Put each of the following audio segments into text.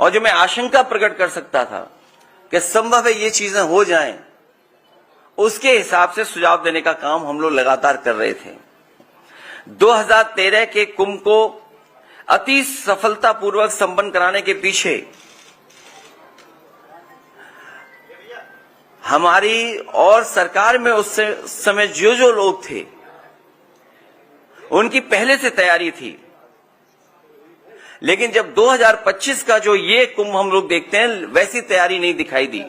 और जो मैं आशंका प्रकट कर सकता था कि संभव है ये चीजें हो जाएं, उसके हिसाब से सुझाव देने का काम हम लोग लगातार कर रहे थे। 2013 के कुंभ को अति सफलतापूर्वक संपन्न कराने के पीछे हमारी और सरकार में उस समय जो लोग थे उनकी पहले से तैयारी थी, लेकिन जब 2025 का जो ये कुंभ हम लोग देखते हैं वैसी तैयारी नहीं दिखाई दी।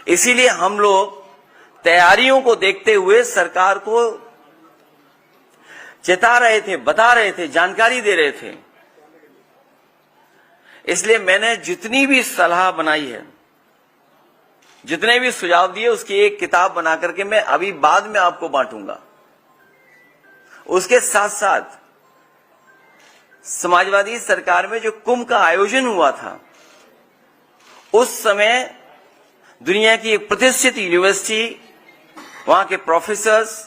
इसीलिए हम लोग तैयारियों को देखते हुए सरकार को चेता रहे थे, बता रहे थे, जानकारी दे रहे थे। इसलिए मैंने जितनी भी सलाह बनाई है, जितने भी सुझाव दिए, उसकी एक किताब बना करके मैं अभी बाद में आपको बांटूंगा। उसके साथ साथ समाजवादी सरकार में जो कुंभ का आयोजन हुआ था, उस समय दुनिया की एक प्रतिष्ठित यूनिवर्सिटी, वहां के प्रोफेसर्स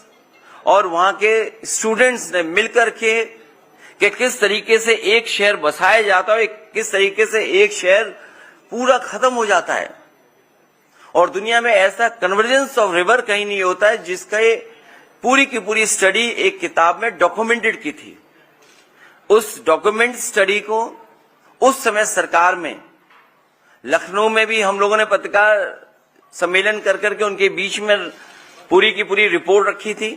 और वहां के स्टूडेंट्स ने मिलकर के कि किस तरीके से एक शहर बसाया जाता है, किस तरीके से एक शहर पूरा खत्म हो जाता है। और दुनिया में ऐसा कन्वर्जेंस ऑफ रिवर कहीं नहीं होता है, जिसका पूरी की पूरी स्टडी एक किताब में डॉक्यूमेंटेड की थी। उस डॉक्यूमेंट स्टडी को उस समय सरकार में, लखनऊ में भी हम लोगों ने पत्रकार सम्मेलन कर करके उनके बीच में पूरी की पूरी रिपोर्ट रखी थी।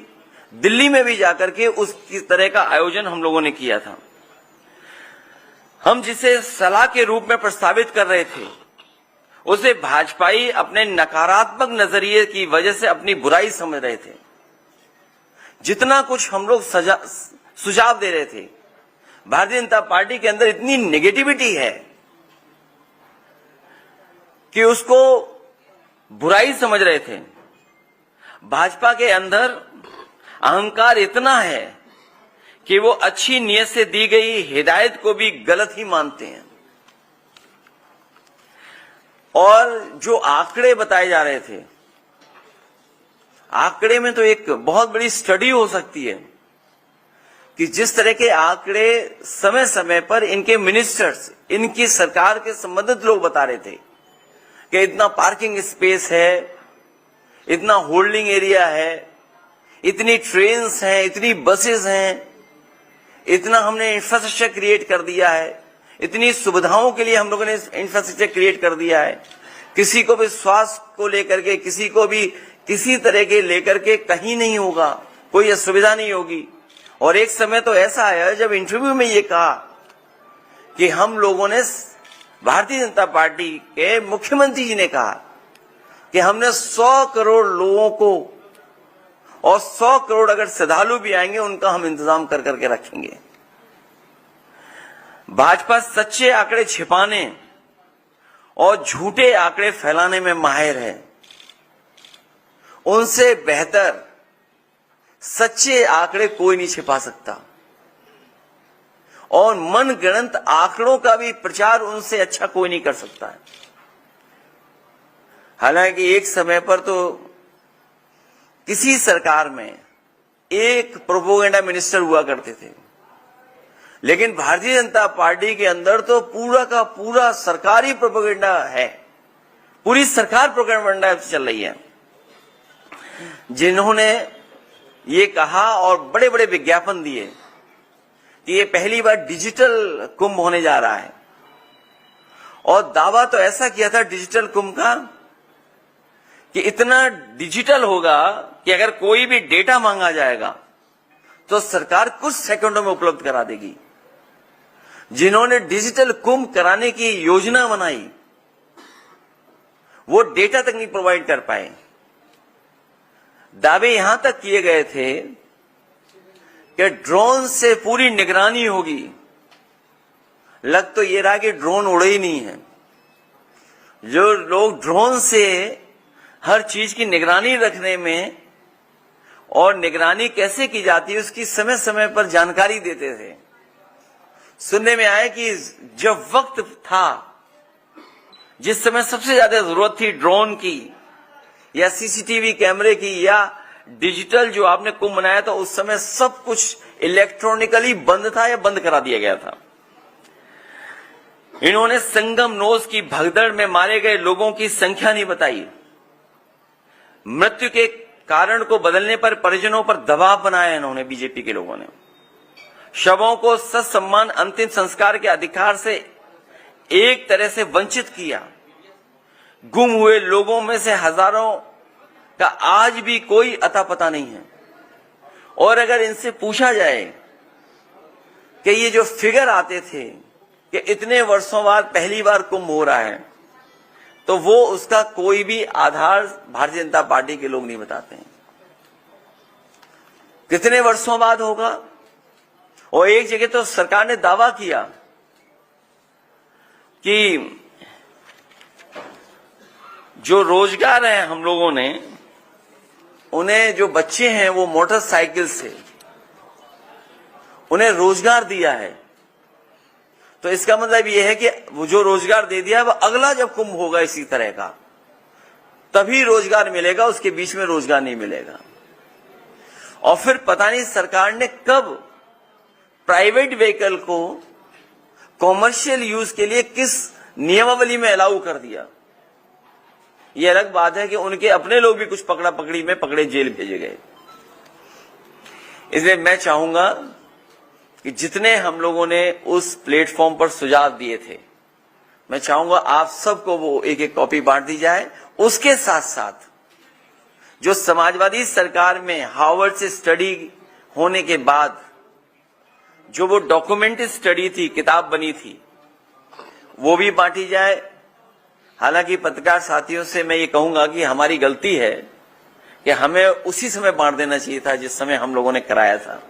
दिल्ली में भी जाकर के उस तरह का आयोजन हम लोगों ने किया था। हम जिसे सलाह के रूप में प्रस्तावित कर रहे थे, उसे भाजपाई अपने नकारात्मक नजरिए की वजह से अपनी बुराई समझ रहे थे। जितना कुछ हम लोग सुझाव दे रहे थे, भारतीय जनता पार्टी के अंदर इतनी नेगेटिविटी है कि उसको बुराई समझ रहे थे। भाजपा के अंदर अहंकार इतना है कि वो अच्छी नीयत से दी गई हिदायत को भी गलत ही मानते हैं। और जो आंकड़े बताए जा रहे थे, आंकड़े में तो एक बहुत बड़ी स्टडी हो सकती है कि जिस तरह के आंकड़े समय समय पर इनके मिनिस्टर्स, इनकी सरकार के संबंधित लोग बता रहे थे कि इतना पार्किंग स्पेस है, इतना होल्डिंग एरिया है, इतनी ट्रेन्स हैं, इतनी बसेस हैं, इतना हमने इंफ्रास्ट्रक्चर क्रिएट कर दिया है, इतनी सुविधाओं के लिए हम लोगों ने इंफ्रास्ट्रक्चर क्रिएट कर दिया है। किसी को भी स्वास्थ्य को लेकर के, किसी को भी किसी तरह के लेकर के कहीं नहीं होगा, कोई असुविधा नहीं होगी। और एक समय तो ऐसा आया जब इंटरव्यू में ये कहा कि हम लोगों ने, भारतीय जनता पार्टी के मुख्यमंत्री जी ने कहा कि हमने 100 करोड़ लोगों को, और 100 करोड़ अगर श्रद्धालु भी आएंगे उनका हम इंतजाम कर करके रखेंगे। भाजपा सच्चे आंकड़े छिपाने और झूठे आंकड़े फैलाने में माहिर है। उनसे बेहतर सच्चे आंकड़े कोई नहीं छिपा सकता, और मनगढ़ंत आंकड़ों का भी प्रचार उनसे अच्छा कोई नहीं कर सकता है। हालांकि एक समय पर तो किसी सरकार में एक प्रोपोगेंडा मिनिस्टर हुआ करते थे, लेकिन भारतीय जनता पार्टी के अंदर तो पूरा का पूरा सरकारी प्रोपोगेंडा है, पूरी सरकार प्रोपोगेंडा चल रही है। जिन्होंने ये कहा और बड़े बड़े विज्ञापन दिए कि ये पहली बार डिजिटल कुंभ होने जा रहा है, और दावा तो ऐसा किया था डिजिटल कुंभ का कि इतना डिजिटल होगा कि अगर कोई भी डेटा मांगा जाएगा तो सरकार कुछ सेकंडों में उपलब्ध करा देगी। जिन्होंने डिजिटल कुंभ कराने की योजना बनाई, वो डेटा तक नहीं प्रोवाइड कर पाए। दावे यहां तक किए गए थे कि ड्रोन से पूरी निगरानी होगी। लग तो ये रहा कि ड्रोन उड़े ही नहीं है। जो लोग ड्रोन से हर चीज की निगरानी रखने में और निगरानी कैसे की जाती है उसकी समय समय पर जानकारी देते थे, सुनने में आया कि जब वक्त था, जिस समय सबसे ज्यादा जरूरत थी ड्रोन की या सीसीटीवी कैमरे की या डिजिटल जो आपने कुंभ बनाया था, उस समय सब कुछ इलेक्ट्रॉनिकली बंद था या बंद करा दिया गया था। इन्होंने संगम नोज की भगदड़ में मारे गए लोगों की संख्या नहीं बताई। मृत्यु के कारण को बदलने पर परिजनों पर दबाव बनाया इन्होंने, बीजेपी के लोगों ने। शवों को ससम्मान अंतिम संस्कार के अधिकार से एक तरह से वंचित किया। गुम हुए लोगों में से हजारों का आज भी कोई अता पता नहीं है। और अगर इनसे पूछा जाए कि ये जो फिगर आते थे कि इतने वर्षों बाद पहली बार कुंभ हो रहा है, तो वो उसका कोई भी आधार भारतीय जनता पार्टी के लोग नहीं बताते हैं। कितने वर्षों बाद होगा? और एक जगह तो सरकार ने दावा किया कि जो रोजगार है हम लोगों ने, उन्हें जो बच्चे हैं वो मोटरसाइकिल से उन्हें रोजगार दिया है। तो इसका मतलब यह है कि वो जो रोजगार दे दिया है, वह अगला जब कुंभ होगा इसी तरह का, तभी रोजगार मिलेगा, उसके बीच में रोजगार नहीं मिलेगा। और फिर पता नहीं सरकार ने कब प्राइवेट व्हीकल को कॉमर्शियल यूज के लिए किस नियमावली में अलाउ कर दिया। यह अलग बात है कि उनके अपने लोग भी कुछ पकड़ा पकड़ी में पकड़े, जेल भेजे गए। इसलिए मैं चाहूंगा कि जितने हम लोगों ने उस प्लेटफॉर्म पर सुझाव दिए थे, मैं चाहूंगा आप सबको वो एक एक कॉपी बांट दी जाए। उसके साथ साथ जो समाजवादी सरकार में हार्वर्ड से स्टडी होने के बाद जो वो डॉक्यूमेंटेड स्टडी थी, किताब बनी थी, वो भी बांटी जाए। हालांकि पत्रकार साथियों से मैं ये कहूंगा कि हमारी गलती है कि हमें उसी समय बांट देना चाहिए था जिस समय हम लोगों ने कराया था।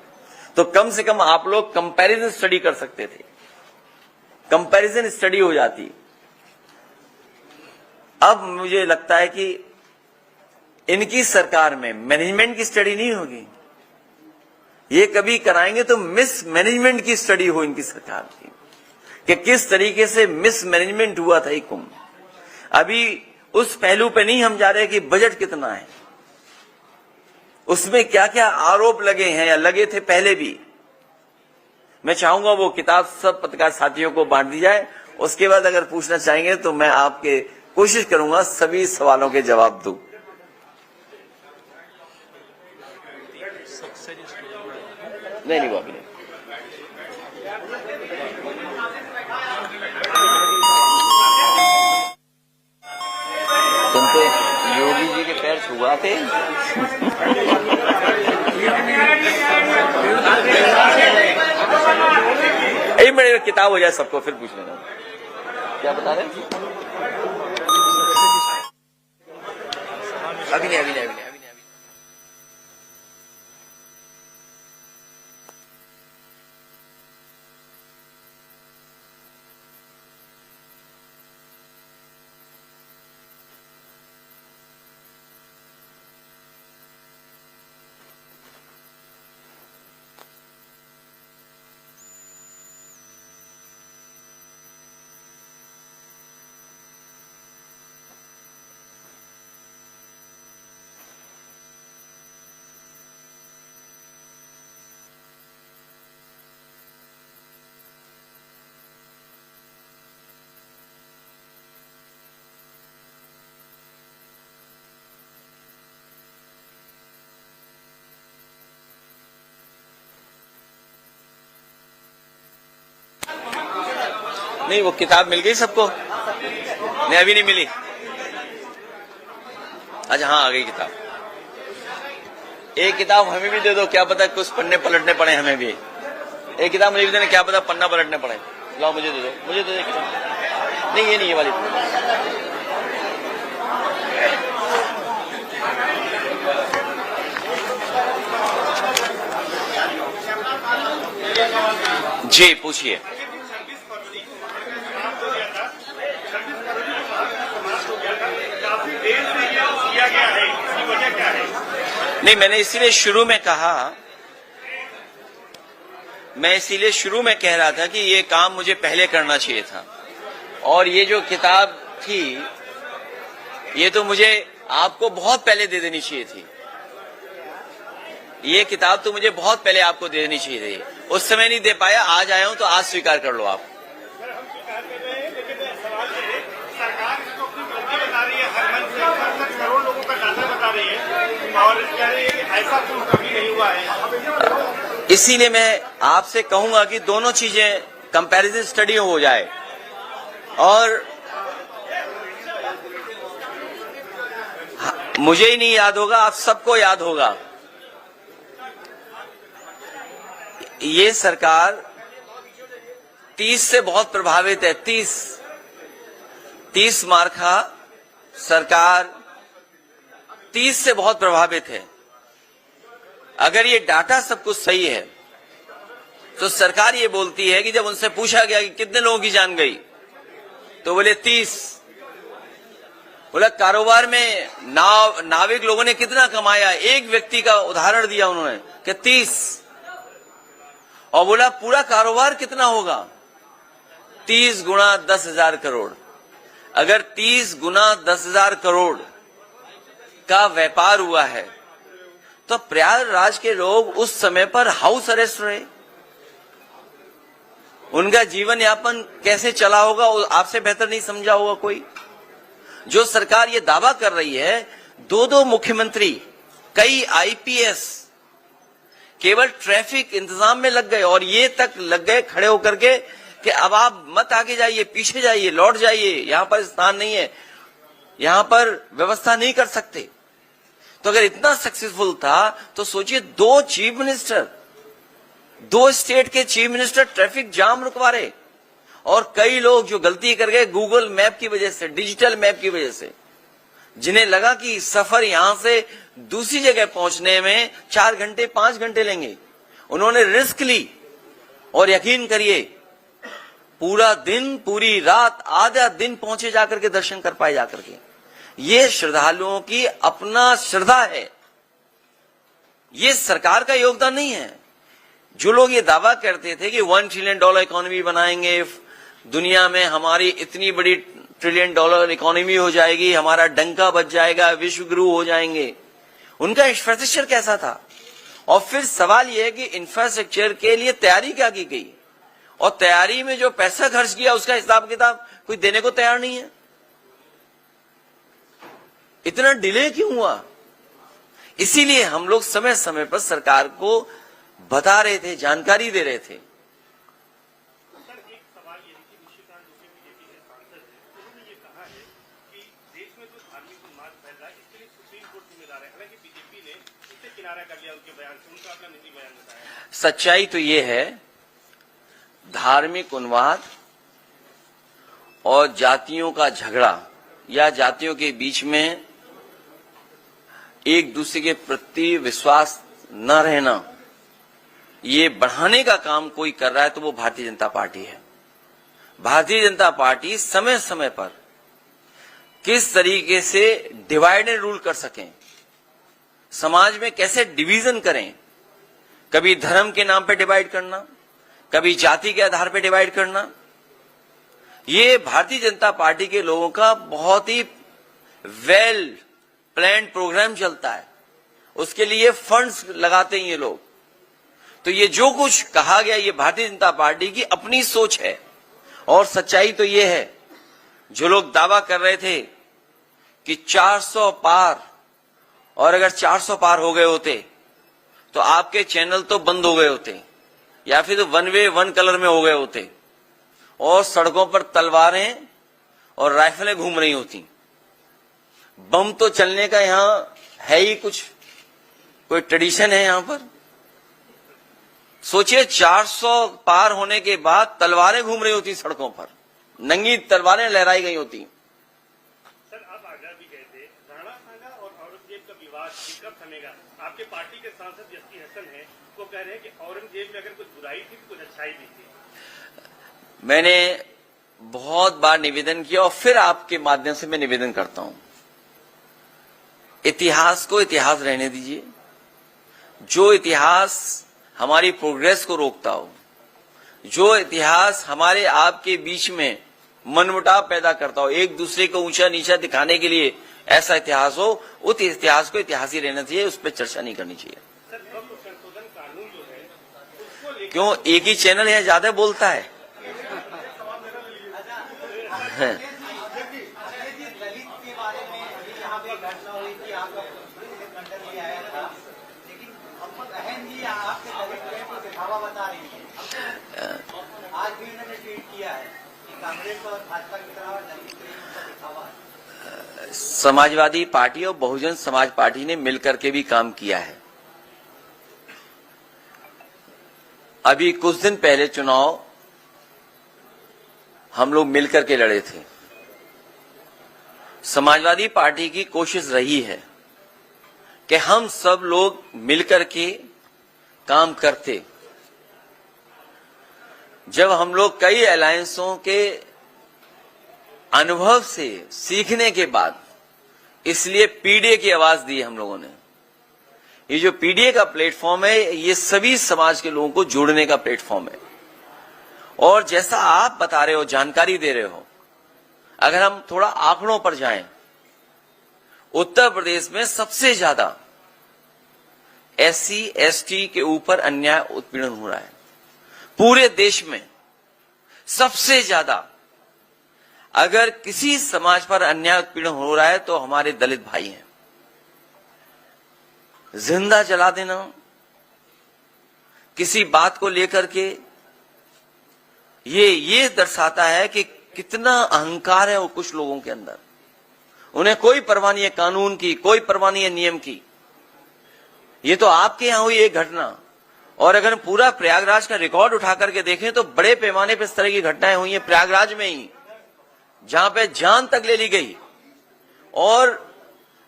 तो कम से कम आप लोग कंपैरिजन स्टडी कर सकते थे, कंपैरिजन स्टडी हो जाती। अब मुझे लगता है कि इनकी सरकार में मैनेजमेंट की स्टडी नहीं होगी। ये कभी कराएंगे तो मिस मैनेजमेंट की स्टडी हो इनकी सरकार की, कि किस तरीके से मिस मैनेजमेंट हुआ था ये कुंभ। अभी उस पहलू पे नहीं हम जा रहे कि बजट कितना है, उसमें क्या क्या आरोप लगे हैं या लगे थे पहले भी। मैं चाहूंगा वो किताब सब पत्रकार साथियों को बांट दी जाए। उसके बाद अगर पूछना चाहेंगे तो मैं आपके कोशिश करूंगा सभी सवालों के जवाब दूं। नहीं वो अभी नहीं। तुम तो योगी जी के पैर छुआते। एक मिनट किताब हो जाए सबको, फिर पूछ लेना। क्या बता रहे? अभी नहीं। नहीं वो किताब मिल गई सबको? नहीं अभी नहीं मिली। अच्छा हाँ आ गई किताब। एक किताब हमें भी दे दो, क्या पता कुछ पन्ने पलटने पड़े हमें भी। एक किताब मुझे भी देना, क्या पता पन्ना पलटने पड़े। लाओ मुझे दे दो, मुझे दे दो किताब। नहीं ये नहीं, ये वाली जी पूछिए। नहीं मैंने इसीलिए शुरू में कहा, मैं इसीलिए शुरू में कह रहा था कि ये काम मुझे पहले करना चाहिए था। और ये जो किताब थी ये तो मुझे आपको बहुत पहले दे देनी चाहिए थी। ये किताब तो मुझे बहुत पहले आपको दे देनी चाहिए थी। उस समय नहीं दे पाया, आज आया हूं तो आज स्वीकार कर लो आप। इसीलिए मैं आपसे कहूंगा कि दोनों चीजें कंपैरिजन स्टडी हो जाए। और मुझे ही नहीं याद होगा, आप सबको याद होगा, ये सरकार 30 से बहुत प्रभावित है। 30 मार्का सरकार 30 से बहुत प्रभावित है। अगर ये डाटा सब कुछ सही है तो सरकार ये बोलती है कि जब उनसे पूछा गया कि कितने लोगों की जान गई तो बोले 30। बोला कारोबार में नाविक लोगों ने कितना कमाया, एक व्यक्ति का उदाहरण दिया उन्होंने कि 30। और बोला पूरा कारोबार कितना होगा, 30 गुना 10,000 करोड़। अगर 30 गुना 10,000 करोड़ का व्यापार हुआ है तो प्रयागराज के लोग उस समय पर हाउस अरेस्ट रहे। उनका जीवन यापन कैसे चला होगा आपसे बेहतर नहीं समझा होगा कोई। जो सरकार ये दावा कर रही है, दो मुख्यमंत्री, कई आईपीएस केवल ट्रैफिक इंतजाम में लग गए और ये तक लग गए खड़े होकर के कि अब आप मत आगे जाइए, पीछे जाइए, लौट जाइए, यहां पर स्थान नहीं है, यहां पर व्यवस्था नहीं कर सकते। तो अगर इतना सक्सेसफुल था तो सोचिए 2 चीफ मिनिस्टर, 2 स्टेट के चीफ मिनिस्टर ट्रैफिक जाम रुकवा रहे। और कई लोग जो गलती कर गए गूगल मैप की वजह से, डिजिटल मैप की वजह से, जिन्हें लगा कि सफर यहां से दूसरी जगह पहुंचने में 4 घंटे 5 घंटे लेंगे, उन्होंने रिस्क ली। और यकीन करिए पूरा दिन, पूरी रात, आधा दिन पहुंचे जाकर के दर्शन कर पाए जाकर के। ये श्रद्धालुओं की अपना श्रद्धा है, ये सरकार का योगदान नहीं है। जो लोग ये दावा करते थे कि $1 ट्रिलियन इकोनॉमी बनाएंगे, दुनिया में हमारी इतनी बड़ी $1 ट्रिलियन इकोनॉमी हो जाएगी, हमारा डंका बच जाएगा, विश्व गुरु हो जाएंगे, उनका इंफ्रास्ट्रक्चर कैसा था? और फिर सवाल यह है कि इंफ्रास्ट्रक्चर के लिए तैयारी क्या की गई, और तैयारी में जो पैसा खर्च किया उसका हिसाब किताब कोई देने को तैयार नहीं है। इतना डिले क्यों हुआ? इसीलिए हम लोग समय समय पर सरकार को बता रहे थे, जानकारी दे रहे थे। सच्चाई तो ये है, धार्मिक उन्माद और जातियों का झगड़ा या जातियों के बीच में एक दूसरे के प्रति विश्वास न रहना, ये बढ़ाने का काम कोई कर रहा है तो वो भारतीय जनता पार्टी है। भारतीय जनता पार्टी समय समय पर किस तरीके से डिवाइड एंड रूल कर सकें, समाज में कैसे डिवीजन करें, कभी धर्म के नाम पे डिवाइड करना, कभी जाति के आधार पे डिवाइड करना, ये भारतीय जनता पार्टी के लोगों का बहुत ही वेल प्लान्ड प्रोग्राम चलता है। उसके लिए फंड्स लगाते हैं ये लोग। तो ये जो कुछ कहा गया ये भारतीय जनता पार्टी की अपनी सोच है। और सच्चाई तो ये है, जो लोग दावा कर रहे थे कि 400 पार, और अगर 400 पार हो गए होते तो आपके चैनल तो बंद हो गए होते, या फिर तो 1 वे 1 कलर में हो गए होते, और सड़कों पर तलवारें और राइफलें घूम रही होती। बम तो चलने का यहां है ही कुछ, कोई ट्रेडिशन है यहां पर? सोचिए 400 पार होने के बाद तलवारें घूम रही होती सड़कों पर, नंगी तलवारें लहराई गई होती। सर आप आगरा भी गए थे, राणा सांगा और औरंगजेब का विवाद कब थमेगा? आपके पार्टी के सांसद एसपी हसन है, वो कह रहे हैं कि औरंगजेब में अगर कुछ बुराई थी तो कुछ अच्छाई भी थी। मैंने बहुत बार निवेदन किया और फिर आपके माध्यम से मैं निवेदन करता हूं, इतिहास को इतिहास रहने दीजिए। जो इतिहास हमारी प्रोग्रेस को रोकता हो, जो इतिहास हमारे आपके बीच में मनमुटाव पैदा करता हो, एक दूसरे को ऊंचा नीचा दिखाने के लिए ऐसा इतिहास हो, उस इतिहास को इतिहास ही रहना चाहिए, उस पर चर्चा नहीं करनी चाहिए। संशोधन कानून जो है उसको क्यों एक ही चैनल है ज्यादा बोलता है? बहन जी आपके दलित को दिखावा बता रही है। आज भी उन्होंने ट्वीट किया है कि कांग्रेस और भाजपा की तरह दलित प्रेम का दिखावा है। समाजवादी पार्टी और बहुजन समाज पार्टी ने मिलकर के भी काम किया है। अभी कुछ दिन पहले चुनाव हम लोग मिलकर के लड़े थे। समाजवादी पार्टी की कोशिश रही है कि हम सब लोग मिलकर के काम करते। जब हम लोग कई अलायंसों के अनुभव से सीखने के बाद इसलिए पीडीए की आवाज दी हम लोगों ने। ये जो पीडीए का प्लेटफॉर्म है, ये सभी समाज के लोगों को जोड़ने का प्लेटफॉर्म है। और जैसा आप बता रहे हो, जानकारी दे रहे हो, अगर हम थोड़ा आंकड़ों पर जाएं, उत्तर प्रदेश में सबसे ज्यादा एससी एसटी के ऊपर अन्याय उत्पीड़न हो रहा है। पूरे देश में सबसे ज्यादा अगर किसी समाज पर अन्याय उत्पीड़न हो रहा है तो हमारे दलित भाई हैं। जिंदा जला देना किसी बात को लेकर के, ये दर्शाता है कि कितना अहंकार है वो कुछ लोगों के अंदर। उन्हें कोई परवाह नहीं है कानून की, कोई परवाह नहीं है नियम की। ये तो आपके यहां हुई एक घटना, और अगर पूरा प्रयागराज का रिकॉर्ड उठा करके देखें तो बड़े पैमाने पर इस तरह की घटनाएं हुई हैं प्रयागराज में ही, जहां पे जान तक ले ली गई। और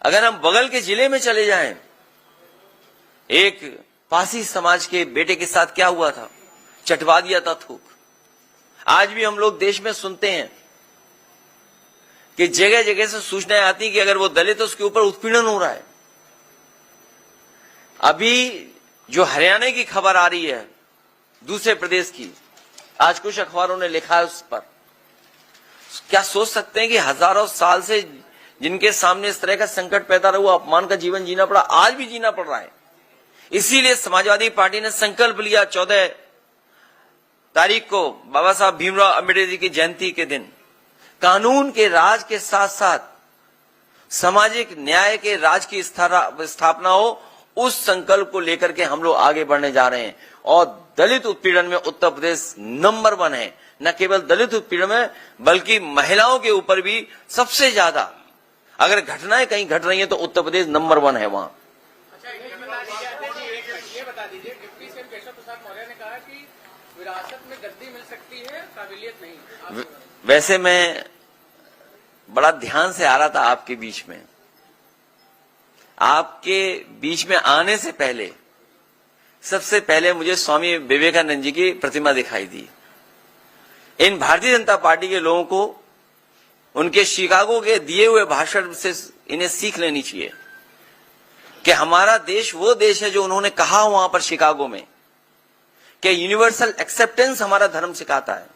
अगर हम बगल के जिले में चले जाएं, एक पासी समाज के बेटे के साथ क्या हुआ था, चटवा दिया था थूक। आज भी हम लोग देश में सुनते हैं कि जगह जगह से सूचनाएं आती कि अगर वो दलित है उसके ऊपर उत्पीड़न हो रहा है। अभी जो हरियाणा की खबर आ रही है दूसरे प्रदेश की, आज कुछ अखबारों ने लिखा है उस पर। क्या सोच सकते हैं कि हजारों साल से जिनके सामने इस तरह का संकट पैदा हुआ, अपमान का जीवन जीना पड़ा, आज भी जीना पड़ रहा है। इसीलिए समाजवादी पार्टी ने संकल्प लिया 14 तारीख को बाबा साहब भीमराव अम्बेडकर जी की जयंती के दिन कानून के राज के साथ साथ सामाजिक न्याय के राज की स्थापना हो। उस संकल्प को लेकर के हम लोग आगे बढ़ने जा रहे हैं। और दलित उत्पीड़न में उत्तर प्रदेश नंबर 1 है। न केवल दलित उत्पीड़न में बल्कि महिलाओं के ऊपर भी सबसे ज्यादा अगर घटनाएं कहीं घट रही हैं तो उत्तर प्रदेश नंबर 1 है वहां। ये बता दीजिए, डिप्टी सीएम केशव प्रसाद मौर्य ने कहा कि विरासत में गद्दी मिल सकती है, काबिलियत नहीं। वैसे मैं बड़ा ध्यान से आ रहा था आपके बीच में। आपके बीच में आने से पहले सबसे पहले मुझे स्वामी विवेकानंद जी की प्रतिमा दिखाई दी। इन भारतीय जनता पार्टी के लोगों को उनके शिकागो के दिए हुए भाषण से इन्हें सीख लेनी चाहिए कि हमारा देश वो देश है जो उन्होंने कहा वहां पर शिकागो में कि यूनिवर्सल एक्सेप्टेंस हमारा धर्म सिखाता है।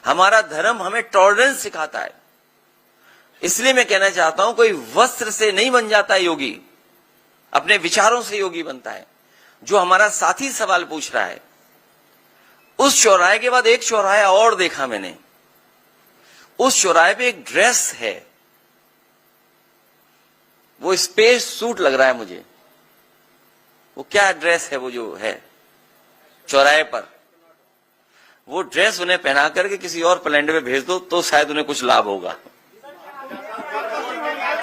हमारा धर्म हमें टॉलरेंस सिखाता है। इसलिए मैं कहना चाहता हूं, कोई वस्त्र से नहीं बन जाता योगी, अपने विचारों से योगी बनता है। जो हमारा साथी सवाल पूछ रहा है, उस चौराहे के बाद एक चौराहा और देखा मैंने। उस चौराहे पे एक ड्रेस है, वो स्पेस सूट लग रहा है मुझे। वो क्या ड्रेस है वो जो है चौराहे पर? वो ड्रेस उन्हें पहना करके किसी और प्लेनेट में भेज दो तो शायद उन्हें कुछ लाभ होगा।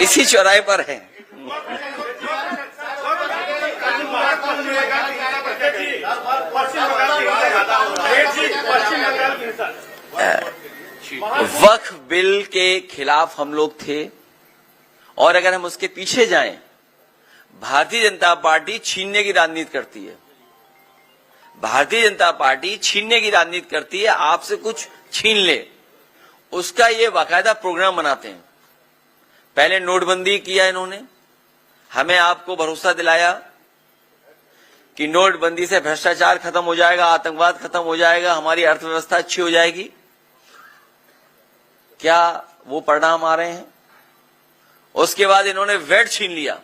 इसी चौराहे पर है। वक्फ बिल के खिलाफ हम लोग थे, और अगर हम उसके पीछे जाएं, भारतीय जनता पार्टी छीनने की राजनीति करती है। भारतीय जनता पार्टी छीनने की राजनीति करती है, आपसे कुछ छीन ले, उसका ये बाकायदा प्रोग्राम बनाते हैं। पहले नोटबंदी किया इन्होंने, हमें आपको भरोसा दिलाया कि नोटबंदी से भ्रष्टाचार खत्म हो जाएगा, आतंकवाद खत्म हो जाएगा, हमारी अर्थव्यवस्था अच्छी हो जाएगी। क्या वो परिणाम आ रहे हैं? उसके बाद इन्होंने वैट छीन लिया,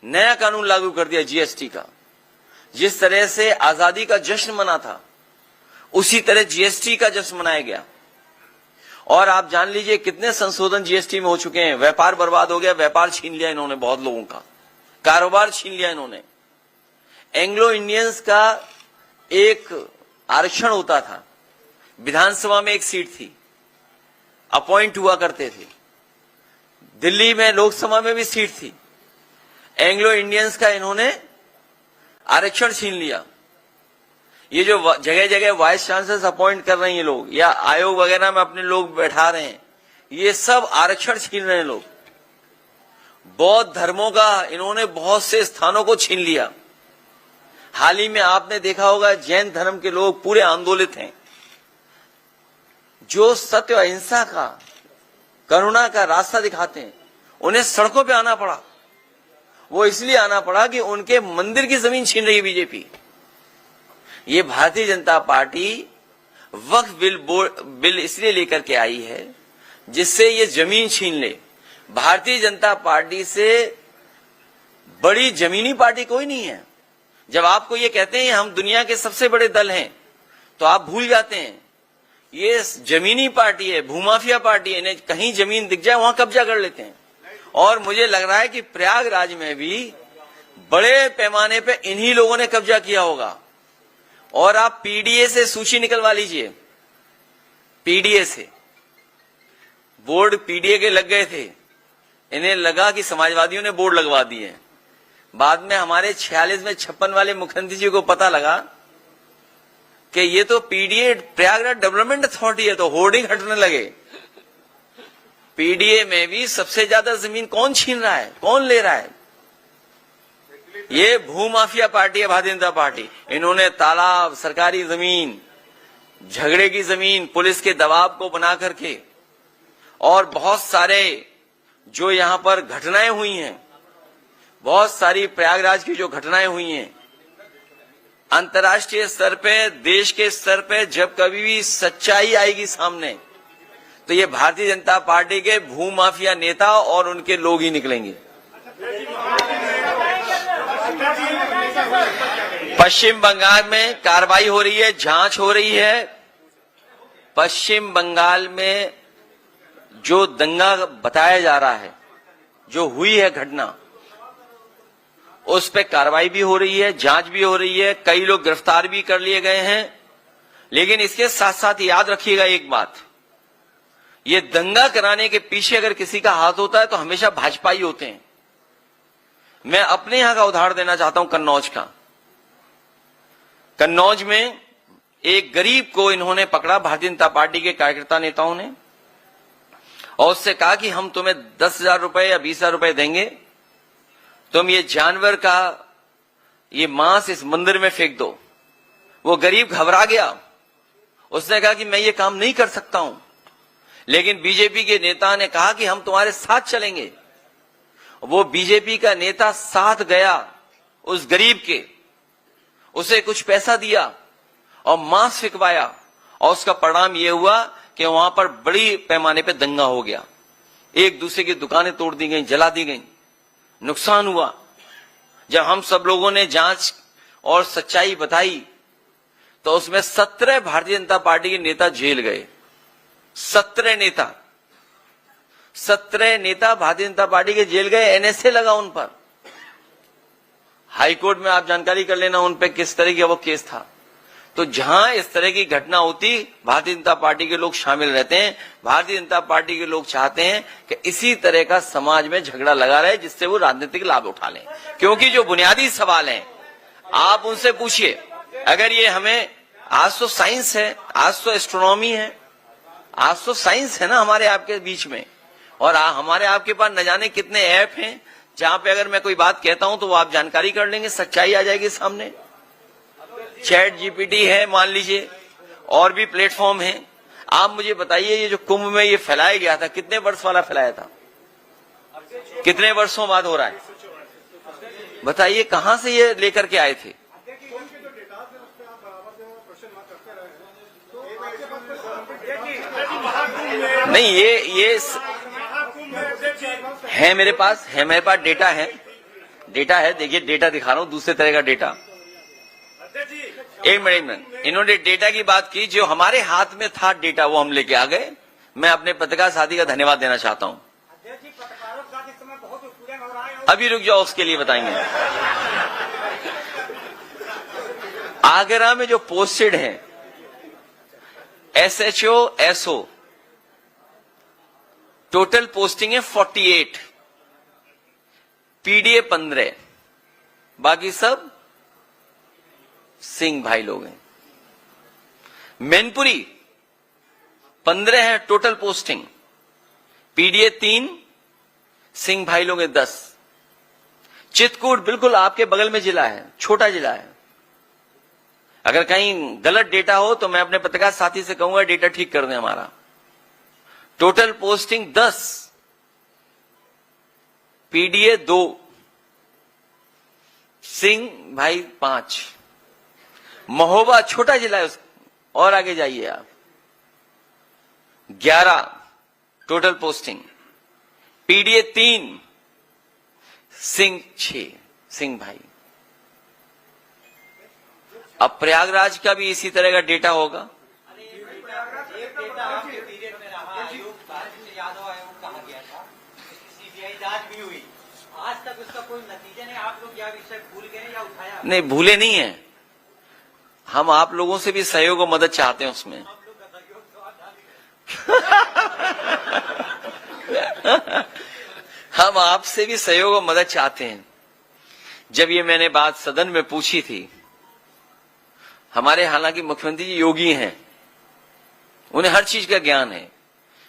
नया कानून लागू कर दिया जीएसटी का। जिस तरह से आजादी का जश्न मना था, उसी तरह जीएसटी का जश्न मनाया गया। और आप जान लीजिए कितने संशोधन जीएसटी में हो चुके हैं। व्यापार बर्बाद हो गया, व्यापार छीन लिया इन्होंने, बहुत लोगों का कारोबार छीन लिया इन्होंने। एंग्लो इंडियंस का एक आरक्षण होता था, विधानसभा में एक सीट थी, अपॉइंट हुआ करते थे। दिल्ली में लोकसभा में भी सीट थी। एंग्लो इंडियंस का इन्होंने आरक्षण छीन लिया। ये जो जगह जगह वाइस चांसलर अपॉइंट कर रहे हैं लोग, या आयोग वगैरह में अपने लोग बैठा रहे हैं, ये सब आरक्षण छीन रहे हैं लोग। बौद्ध धर्मों का इन्होंने बहुत से स्थानों को छीन लिया। हाल ही में आपने देखा होगा जैन धर्म के लोग पूरे आंदोलित हैं। जो सत्य और अहिंसा का, करुणा का रास्ता दिखाते हैं, उन्हें सड़कों पे आना पड़ा। वो इसलिए आना पड़ा कि उनके मंदिर की जमीन छीन रही है बीजेपी। ये भारतीय जनता पार्टी वक्फ बिल इसलिए लेकर के आई है जिससे ये जमीन छीन ले। भारतीय जनता पार्टी से बड़ी जमीनी पार्टी कोई नहीं है। जब आपको ये कहते हैं हम दुनिया के सबसे बड़े दल हैं, तो आप भूल जाते हैं ये जमीनी पार्टी है, भूमाफिया पार्टी है। इन्हें कहीं जमीन दिख जाए वहां कब्जा कर लेते हैं। और मुझे लग रहा है कि प्रयागराज में भी बड़े पैमाने पे इन्हीं लोगों ने कब्जा किया होगा। और आप पीडीए से सूची निकलवा लीजिए। पीडीए से बोर्ड पीडीए के लग गए थे, इन्हें लगा कि समाजवादियों ने बोर्ड लगवा दिए। बाद में हमारे 46 में 56 वाले मुख्यमंत्री जी को पता लगा कि ये तो पीडीए प्रयागराज डेवलपमेंट अथॉरिटी है, तो होर्डिंग हटने लगे। पीडीए में भी सबसे ज्यादा जमीन कौन छीन रहा है, कौन ले रहा है? ये भूमाफिया पार्टी है भारतीय जनता पार्टी। इन्होंने तालाब, सरकारी जमीन, झगड़े की जमीन, पुलिस के दबाव को बना करके, और बहुत सारे जो यहां पर घटनाएं हुई हैं, बहुत सारी प्रयागराज की जो घटनाएं हुई हैं, अंतर्राष्ट्रीय स्तर पे, देश के स्तर पे जब कभी भी सच्चाई आएगी सामने, तो ये भारतीय जनता पार्टी के भूमाफिया नेता और उनके लोग ही निकलेंगे। पश्चिम बंगाल में कार्रवाई हो रही है, जांच हो रही है। पश्चिम बंगाल में जो दंगा बताया जा रहा है, जो हुई है घटना, उस पे कार्रवाई भी हो रही है, जांच भी हो रही है। कई लोग गिरफ्तार भी कर लिए गए हैं। लेकिन इसके साथ साथ याद रखिएगा एक बात, ये दंगा कराने के पीछे अगर किसी का हाथ होता है तो हमेशा भाजपा ही होते हैं। मैं अपने यहां का उदाहरण देना चाहता हूं, कन्नौज का। कन्नौज में एक गरीब को इन्होंने पकड़ा, भारतीय जनता पार्टी के कार्यकर्ता नेताओं ने, और उससे कहा कि हम तुम्हें 10,000 रुपए या 20,000 रुपए देंगे, तुम ये जानवर का ये मांस इस मंदिर में फेंक दो। वो गरीब घबरा गया। उसने कहा कि मैं ये काम नहीं कर सकता हूं। लेकिन बीजेपी के नेता ने कहा कि हम तुम्हारे साथ चलेंगे। वो बीजेपी का नेता साथ गया उस गरीब के, उसे कुछ पैसा दिया और मांस फिकवाया, और उसका परिणाम यह हुआ कि वहां पर बड़ी पैमाने पे दंगा हो गया। एक दूसरे की दुकानें तोड़ दी गई, जला दी गई, नुकसान हुआ। जब हम सब लोगों ने जांच और सच्चाई बताई तो उसमें 17 भारतीय जनता पार्टी के नेता जेल गए। 17 नेता भारतीय जनता पार्टी के जेल गए। एनएसए लगा उन पर। हाईकोर्ट में आप जानकारी कर लेना उन पर किस तरह का वो केस था। तो जहां इस तरह की घटना होती, भारतीय जनता पार्टी के लोग शामिल रहते हैं। भारतीय जनता पार्टी के लोग चाहते हैं कि इसी तरह का समाज में झगड़ा लगा रहे जिससे वो राजनीतिक लाभ उठा लें। क्योंकि जो बुनियादी सवाल हैं आप उनसे पूछिए। अगर ये हमें, आज तो साइंस है, आज तो एस्ट्रोनॉमी है, आज तो साइंस है ना हमारे आपके बीच में, और हमारे आपके पास न जाने कितने ऐप हैं जहां पे अगर मैं कोई बात कहता हूं तो वो आप जानकारी कर लेंगे, सच्चाई आ जाएगी सामने। चैट जीपीटी है मान लीजिए, और भी प्लेटफॉर्म हैं। आप मुझे बताइए ये जो कुंभ में ये फैलाया गया था, कितने वर्ष वाला फैलाया था, कितने वर्षों बाद हो रहा है? बताइए कहां से ये लेकर के आए थे? नहीं, ये है मेरे पास डेटा है। देखिए डेटा दिखा रहा हूं, दूसरे तरह का डेटा। एक मिनट, इन्होंने डेटा की बात की, जो हमारे हाथ में था डेटा वो हम लेके आ गए। मैं अपने पत्रकार साथी का धन्यवाद देना चाहता हूं। अभी रुक जाओ, उसके लिए बताएंगे। आगरा में जो पोस्टेड हैं SHO SO टोटल पोस्टिंग है 48, PDA 15, बाकी सब सिंह भाई लोग हैं। मैनपुरी 15 है टोटल पोस्टिंग, PDA 3, सिंह भाई लोग हैं 10। चित्रकूट बिल्कुल आपके बगल में जिला है, छोटा जिला है। अगर कहीं गलत डेटा हो तो मैं अपने पत्रकार साथी से कहूंगा डेटा ठीक कर दें हमारा। टोटल पोस्टिंग 10, PDA 2, सिंह भाई 5। महोबा छोटा जिला है, और आगे जाइए आप, 11 total posting, PDA 3, Singh 6, Singh भाई। अब प्रयागराज का भी इसी तरह का डेटा होगा। एक डेटा आपके पीरियड में रहा, आयोग यादव आयोग कहा गया था, CBI जांच भी हुई, आज तक उसका कोई नतीजा नहीं। आप लोग या विषय भूल गए या उठाया? नहीं, भूले नहीं है, हम आप लोगों से भी सहयोग और मदद चाहते हैं उसमें। आप लोग का सहयोग तो हम आपसे भी सहयोग और मदद चाहते हैं। जब ये मैंने बात सदन में पूछी थी, हमारे हालांकि मुख्यमंत्री जी योगी हैं, उन्हें हर चीज का ज्ञान है।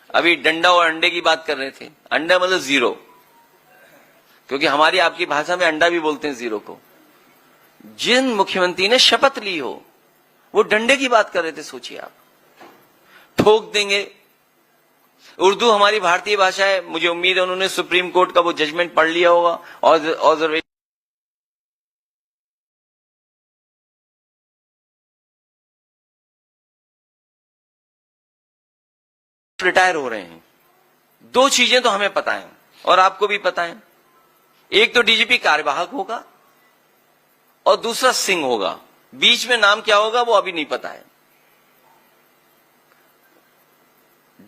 अभी डंडा और अंडे की बात कर रहे थे, अंडा मतलब 0, क्योंकि हमारी आपकी भाषा में अंडा भी बोलते हैं 0 को। जिन मुख्यमंत्री ने शपथ ली हो वो डंडे की बात कर रहे थे, सोचिए आप, ठोक देंगे। उर्दू हमारी भारतीय भाषा है, मुझे उम्मीद है उन्होंने सुप्रीम कोर्ट का वो जजमेंट पढ़ लिया होगा और रिटायर हो रहे हैं। 2 चीजें तो हमें पता है और आपको भी पता है, एक तो DGP कार्यवाहक होगा और दूसरा सिंह होगा। बीच में नाम क्या होगा वो अभी नहीं पता है।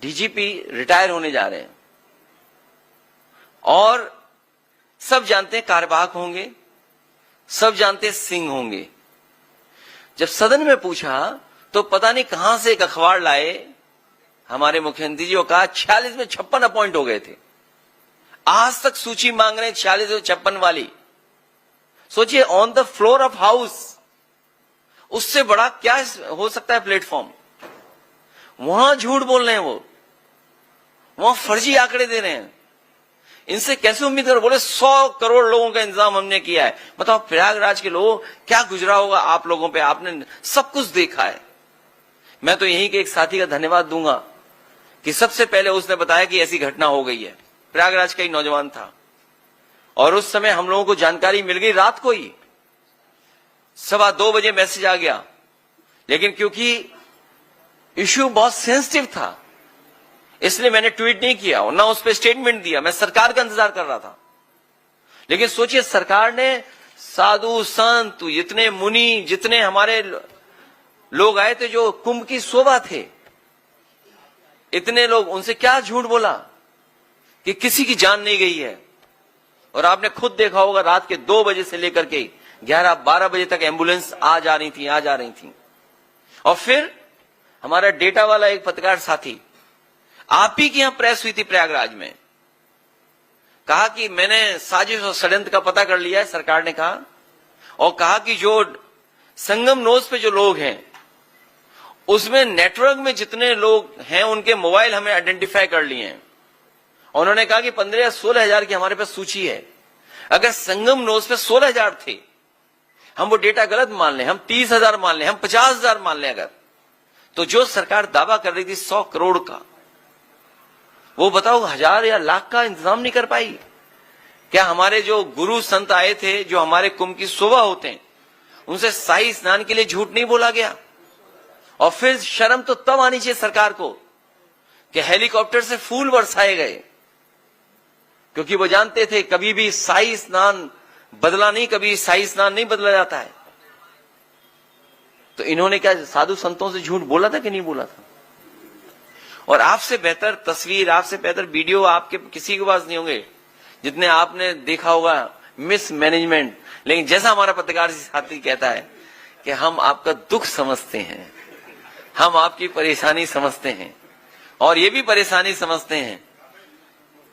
DGP रिटायर होने जा रहे हैं और सब जानते हैं कार्यवाहक होंगे, सब जानते हैं सिंह होंगे। जब सदन में पूछा तो पता नहीं कहां से एक अखबार लाए हमारे मुख्यमंत्री जी, को कहा 46 में 56 अपॉइंट हो गए थे। आज तक सूची मांग रहे हैं 46 और 56 वाली। सोचिए, on the floor of house, उससे बड़ा क्या हो सकता है प्लेटफॉर्म। वहां झूठ बोल रहे हैं, वो वहां फर्जी आंकड़े दे रहे हैं। इनसे कैसे उम्मीद करो? बोले 100 करोड़ लोगों का इंतजाम हमने किया है। बताओ प्रयागराज के लोगों क्या गुजरा होगा आप लोगों पे, आपने सब कुछ देखा है। मैं तो यही के एक साथी का धन्यवाद दूंगा कि सबसे पहले उसने बताया कि ऐसी घटना हो गई है। प्रयागराज का एक नौजवान था और उस समय हम लोगों को जानकारी मिल गई रात को ही, 2:15 बजे मैसेज आ गया। लेकिन क्योंकि इश्यू बहुत सेंसिटिव था इसलिए मैंने ट्वीट नहीं किया और ना उस पर स्टेटमेंट दिया। मैं सरकार का इंतजार कर रहा था। लेकिन सोचिए, सरकार ने साधु संत, जितने मुनि, जितने हमारे लोग आए थे जो कुंभ की शोभा थे, इतने लोग, उनसे क्या झूठ बोला कि किसी की जान नहीं गई है। और आपने खुद देखा होगा रात के 2 बजे से लेकर के 11-12 बजे तक एम्बुलेंस आ जा रही थी। और फिर हमारा डेटा वाला एक पत्रकार साथी, आप ही की यहां प्रेस हुई थी प्रयागराज में, कहा कि मैंने साजिश और षड्यंत्र का पता कर लिया है, सरकार ने कहा, और कहा कि जो संगम नोज पे जो लोग हैं उसमें नेटवर्क में जितने लोग हैं उनके मोबाइल हमने आइडेंटिफाई कर लिए हैं। उन्होंने कहा कि 15 या 16 हजार की हमारे पास सूची है। अगर संगम नोज पे 16 हजार थे, हम वो डेटा गलत मान लें, हम 30,000 मान लें, हम 50,000 मान लें, अगर तो जो सरकार दावा कर रही थी 100 करोड़ का, वो बताओ 1000 या लाख का इंतजाम नहीं कर पाई क्या? हमारे जो गुरु संत आए थे, जो हमारे कुंभ की शोभा होते हैं, उनसे शाही स्नान के लिए झूठ नहीं बोला गया? और फिर शर्म तो तब आनी चाहिए सरकार को कि हेलीकॉप्टर से फूल बरसाए गए, क्योंकि वो जानते थे कभी भी शाही स्नान बदला नहीं, कभी शाही स्नान नहीं बदला जाता है। तो इन्होंने क्या साधु संतों से झूठ बोला था कि नहीं बोला था? और आपसे बेहतर तस्वीर, आपसे बेहतर वीडियो आपके किसी के पास नहीं होंगे जितने आपने देखा होगा मिस मैनेजमेंट। लेकिन जैसा हमारा पत्रकार साथी कहता है कि हम आपका दुख समझते हैं, हम आपकी परेशानी समझते हैं, और ये भी परेशानी समझते हैं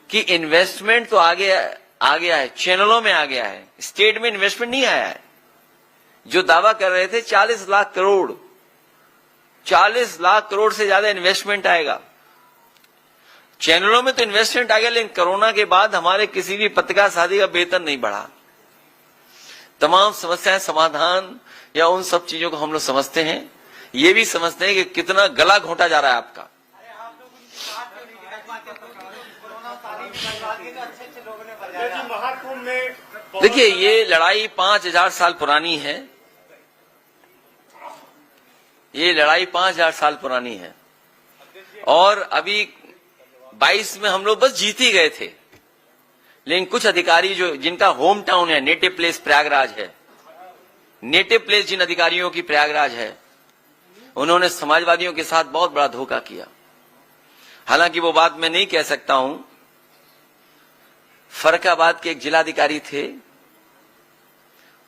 कि इन्वेस्टमेंट तो आ गया है, चैनलों में आ गया है, स्टेट में इन्वेस्टमेंट नहीं आया है। जो दावा कर रहे थे 40 लाख करोड़, 40 लाख करोड़ से ज्यादा इन्वेस्टमेंट आएगा, चैनलों में तो इन्वेस्टमेंट आ गया, लेकिन कोरोना के बाद हमारे किसी भी पत्रकार साथी का वेतन नहीं बढ़ा। तमाम समस्याएं समाधान या उन सब चीजों को हम लोग समझते हैं, ये भी समझते हैं कि कितना गला घोंटा जा रहा है आपका। महाकुंभ में देखिए, ये लड़ाई 5000 साल पुरानी है, ये लड़ाई 5000 साल पुरानी है, और अभी 22 में हम लोग बस जीत ही गए थे। लेकिन कुछ अधिकारी जो जिनका होम टाउन है, नेटिव प्लेस प्रयागराज है, नेटिव प्लेस जिन अधिकारियों की प्रयागराज है, उन्होंने समाजवादियों के साथ बहुत बड़ा धोखा किया। हालांकि वो बात मैं नहीं कह सकता हूं। फर्रुखाबाद के एक जिलाधिकारी थे,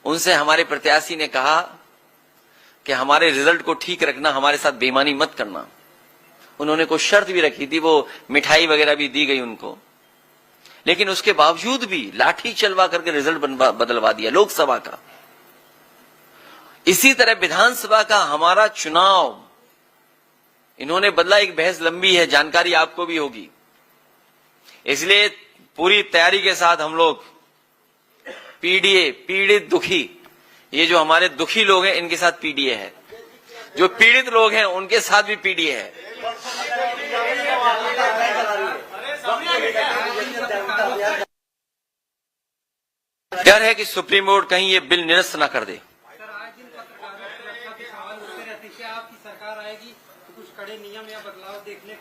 उनसे हमारे प्रत्याशी ने कहा कि हमारे रिजल्ट को ठीक रखना, हमारे साथ बेईमानी मत करना। उन्होंने कोई शर्त भी रखी थी, वो मिठाई वगैरह भी दी गई उनको, लेकिन उसके बावजूद भी लाठी चलवा करके रिजल्ट बदलवा दिया लोकसभा का। इसी तरह विधानसभा का हमारा चुनाव इन्होंने बदला। एक बहस लंबी है, जानकारी आपको भी होगी, इसलिए पूरी तैयारी के साथ हम लोग पीडीए, पीड़ित दुखी, ये जो हमारे दुखी लोग हैं इनके साथ पीडीए है, जो पीड़ित लोग हैं उनके साथ भी पीडीए है। डर है कि सुप्रीम कोर्ट कहीं ये बिल निरस्त न कर दे।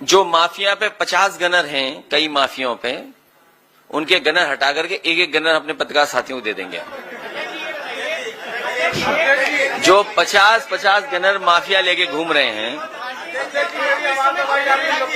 जो माफिया पे 50 गनर हैं, कई माफियाओं पे, उनके गनर हटा करके एक एक गनर अपने पत्रकार साथियों को दे देंगे। जो 50 गनर माफिया लेके घूम रहे हैं।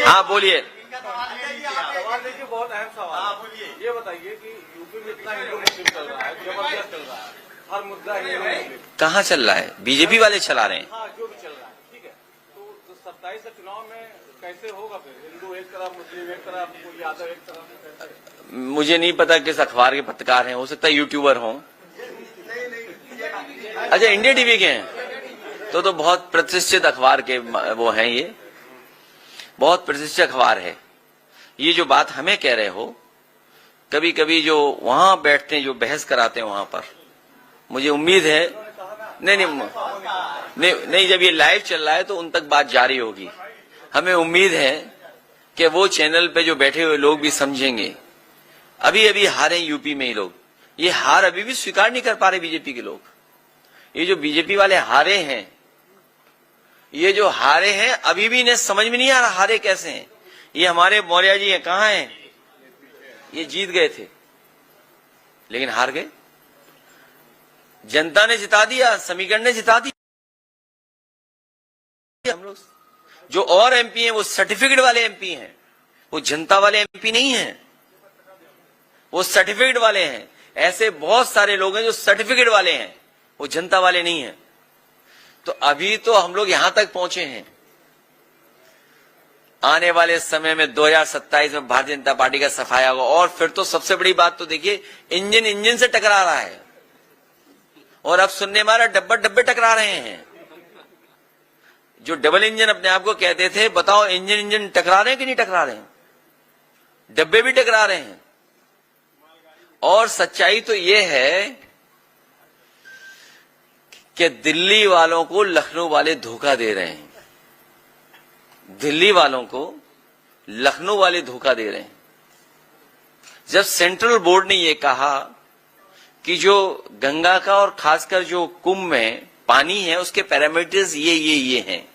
हाँ बोलिए। सवाल देखिए, बहुत अहम सवाल। ये बताइए कि यूपी में इतना हिंदू मुस्लिम चल रहा है, जबरदस्त चल रहा है, हर मुद्दा हिंदू मुस्लिम। कहाँ चल रहा है? बीजेपी वाले चला रहे हैं। हाँ, जो भी चल रहा है, ठीक है। तो 27 से चुनाव में कैसे होगा फिर? हिंदू एक तरफ, मुस्लिम एक तरफ, कोई यादव एक तरफ। मुझे नहीं पता किस अखबार के पत्रकार हैं, हो सकता है यूट्यूबर हों। अच्छा, इंडिया टीवी के हैं, तो बहुत प्रतिष्ठित अखबार के वो हैं, ये बहुत प्रतिष्ठित अखबार है। ये जो बात हमें कह रहे हो, कभी कभी जो वहां बैठते हैं, जो बहस कराते हैं वहां पर, मुझे उम्मीद है नहीं, जब ये लाइव चल रहा है तो उन तक बात जारी होगी। हमें उम्मीद है कि वो चैनल पे जो बैठे हुए लोग भी समझेंगे। अभी हारे यूपी में ही लोग, ये हार अभी भी स्वीकार नहीं कर पा रहे बीजेपी के लोग। ये जो बीजेपी वाले हारे हैं, ये जो हारे हैं, अभी भी इन्हें समझ में नहीं आ रहा हारे कैसे हैं। ये हमारे मौर्य जी हैं, कहां हैं? ये जीत गए थे लेकिन हार गए। जनता ने जिता दिया, समीकरण ने जिता दिया। हम लोग जो और एमपी हैं वो सर्टिफिकेट वाले एमपी हैं, वो जनता वाले एमपी नहीं हैं, वो सर्टिफिकेट वाले हैं। ऐसे बहुत सारे लोग हैं जो सर्टिफिकेट वाले हैं, वो जनता वाले नहीं हैं। तो अभी तो हम लोग यहां तक पहुंचे हैं। आने वाले समय में 2027 में भारतीय जनता पार्टी का सफाया होगा। और फिर तो सबसे बड़ी बात तो देखिए, इंजन से टकरा रहा है, और अब सुनने मारा डब्बे टकरा रहे हैं। जो डबल इंजन अपने आप को कहते थे, बताओ इंजन टकरा रहे हैं कि नहीं टकरा रहे हैं? डब्बे भी टकरा रहे हैं। और सच्चाई तो यह है कि दिल्ली वालों को लखनऊ वाले धोखा दे रहे हैं, दिल्ली वालों को लखनऊ वाले धोखा दे रहे हैं। जब सेंट्रल बोर्ड ने यह कहा कि जो गंगा का और खासकर जो कुंभ में पानी है उसके पैरामीटर्स ये हैं,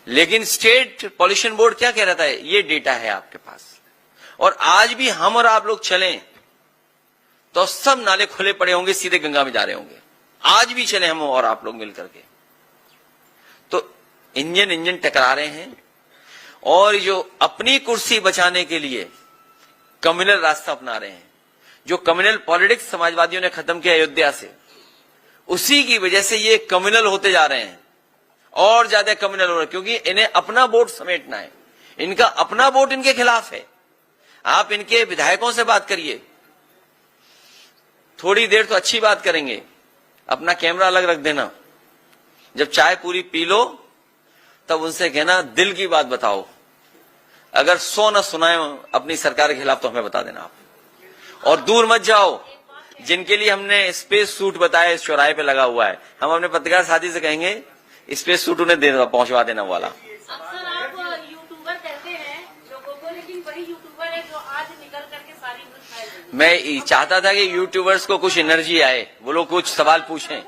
लेकिन स्टेट पॉल्यूशन बोर्ड क्या कह रहा था? ये डेटा है आपके पास। और आज भी हम और आप लोग चलें तो सब नाले खुले पड़े होंगे, सीधे गंगा में जा रहे होंगे। आज भी चले हम और आप लोग मिलकर के, तो इंजन टकरा रहे हैं। और जो अपनी कुर्सी बचाने के लिए कम्युनल रास्ता अपना रहे हैं, जो कम्युनल पॉलिटिक्स समाजवादियों ने खत्म किया अयोध्या से, उसी की वजह से ये कम्युनल होते जा रहे हैं और ज्यादा कम्युनल हो रहे हैं, क्योंकि इन्हें अपना वोट समेटना है, इनका अपना वोट इनके खिलाफ है। आप इनके विधायकों से बात करिए, थोड़ी देर तो अच्छी बात करेंगे, अपना कैमरा अलग रख देना, जब चाय पूरी पी लो तब उनसे कहना दिल की बात बताओ, अगर 100 न सुनाए अपनी सरकार के खिलाफ तो हमें बता देना आप, और दूर मत जाओ। जिनके लिए हमने स्पेस सूट बताया इस चौराहे पे लगा हुआ है, हम अपने पत्रकार साथी से कहेंगे स्पेस सूट उन्हें पहुंचवा देना वाला। अक्सर आप यूट्यूबर कहते हैं लोगों को, लेकिन वही यूट्यूबर है जो आज निकल करके सारी न्यूज़ फैल रही है। मैं चाहता था कि यूट्यूबर्स को कुछ एनर्जी आए, वो लोग कुछ सवाल पूछें।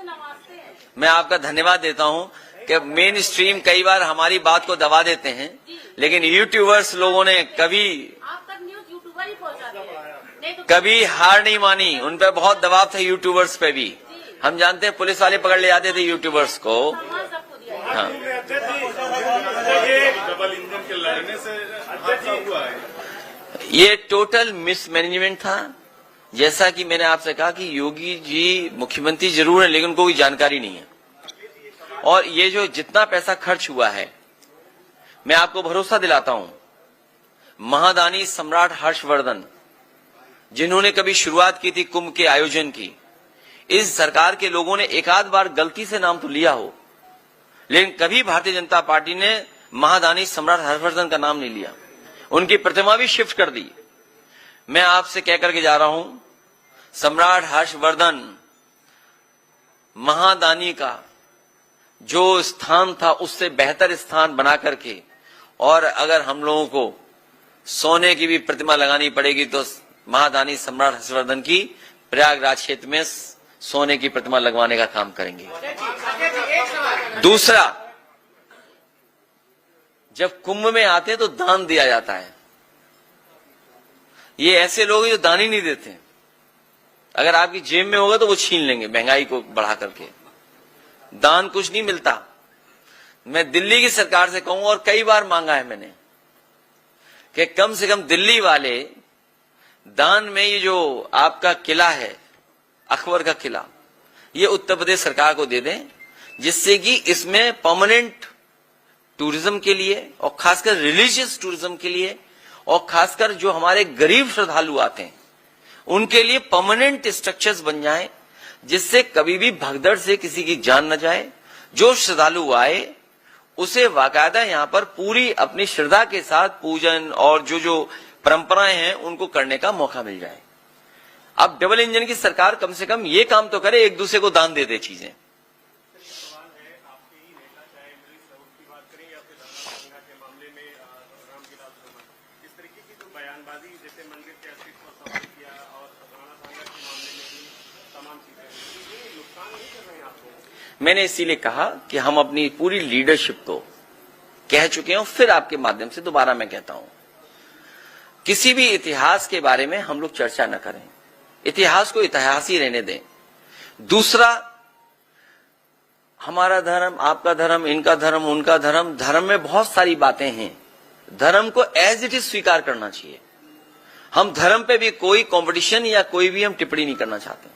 मैं आपका धन्यवाद देता हूं कि मेन स्ट्रीम कई बार हमारी बात को दबा देते हैं, लेकिन यूट्यूबर्स लोगों ने कभी आप तक न्यूज़ यूट्यूबर ही पहुंचाते हैं, नहीं तो कभी हार नहीं मानी। उन पर बहुत दबाव था यूट्यूबर्स पे भी, हम जानते हैं पुलिस वाले पकड़ ले जाते थे यूट्यूबर्स को। सम्मान सबको दिया है। हाँ, डबल इंजन के लड़ने से हादसा हुआ है। ये टोटल मिसमैनेजमेंट था। जैसा कि मैंने आपसे कहा कि योगी जी मुख्यमंत्री जरूर है, लेकिन उनको कोई जानकारी नहीं है। और ये जो जितना पैसा खर्च हुआ है, मैं आपको भरोसा दिलाता हूं, महादानी सम्राट हर्षवर्धन जिन्होंने कभी शुरुआत की थी कुंभ के आयोजन की, इस सरकार के लोगों ने एक आध बार गलती से नाम तो लिया हो, लेकिन कभी भारतीय जनता पार्टी ने महादानी सम्राट हर्षवर्धन का नाम नहीं लिया। उनकी प्रतिमा भी शिफ्ट कर दी। मैं आपसे कह करके जा रहा हूं, सम्राट हर्षवर्धन महादानी का जो स्थान था उससे बेहतर स्थान बना करके, और अगर हम लोगों को सोने की भी प्रतिमा लगानी पड़ेगी तो महादानी सम्राट हर्षवर्धन की प्रयागराज क्षेत्र में सोने की प्रतिमा लगवाने का काम करेंगे। दूसरा, जब कुंभ में आते हैं तो दान दिया जाता है। ये ऐसे लोग जो दान ही नहीं देते, अगर आपकी जेब में होगा तो वो छीन लेंगे महंगाई को बढ़ा करके। दान कुछ नहीं मिलता। मैं दिल्ली की सरकार से कहूंगा, और कई बार मांगा है मैंने, कि कम से कम दिल्ली वाले दान में ये जो आपका किला है, अकबर का किला, ये उत्तर प्रदेश सरकार को दे दें, जिससे कि इसमें परमानेंट टूरिज्म के लिए और खासकर रिलीजियस टूरिज्म के लिए, और खासकर जो हमारे गरीब श्रद्धालु आते हैं उनके लिए परमानेंट स्ट्रक्चर्स बन जाएं, जिससे कभी भी भगदड़ से किसी की जान न जाए। जो श्रद्धालु आए उसे बाकायदा यहाँ पर पूरी अपनी श्रद्धा के साथ पूजन और जो परंपराएं हैं उनको करने का मौका मिल जाए। अब डबल इंजन की सरकार कम से कम ये काम तो करे, एक दूसरे को दान दे दे चीजें। सवाल है, आपके ही नेता चाहे अमरीश राउत की बात करें या फिर राणा सांगा के मामले में रामविलास शर्मा, इस तरीके की जो बयानबाजी, जैसे मंदिर के अस्तित्व पर सवाल किया और राणा सांगा के मामले में भी तमाम चीजें, ये नुकसान नहीं कर रहे हैं आपको? मैंने इसीलिए कहा कि हम अपनी पूरी लीडरशिप को कह चुके हैं, फिर आपके माध्यम से दोबारा मैं कहता हूं, किसी भी इतिहास के बारे में हम लोग चर्चा न करें, इतिहास को इतिहास ही रहने दें। दूसरा, हमारा धर्म, आपका धर्म, इनका धर्म, उनका धर्म, धर्म में बहुत सारी बातें हैं। धर्म को एज इट इज स्वीकार करना चाहिए। हम धर्म पे भी कोई कंपटीशन या कोई भी हम टिप्पणी नहीं करना चाहते।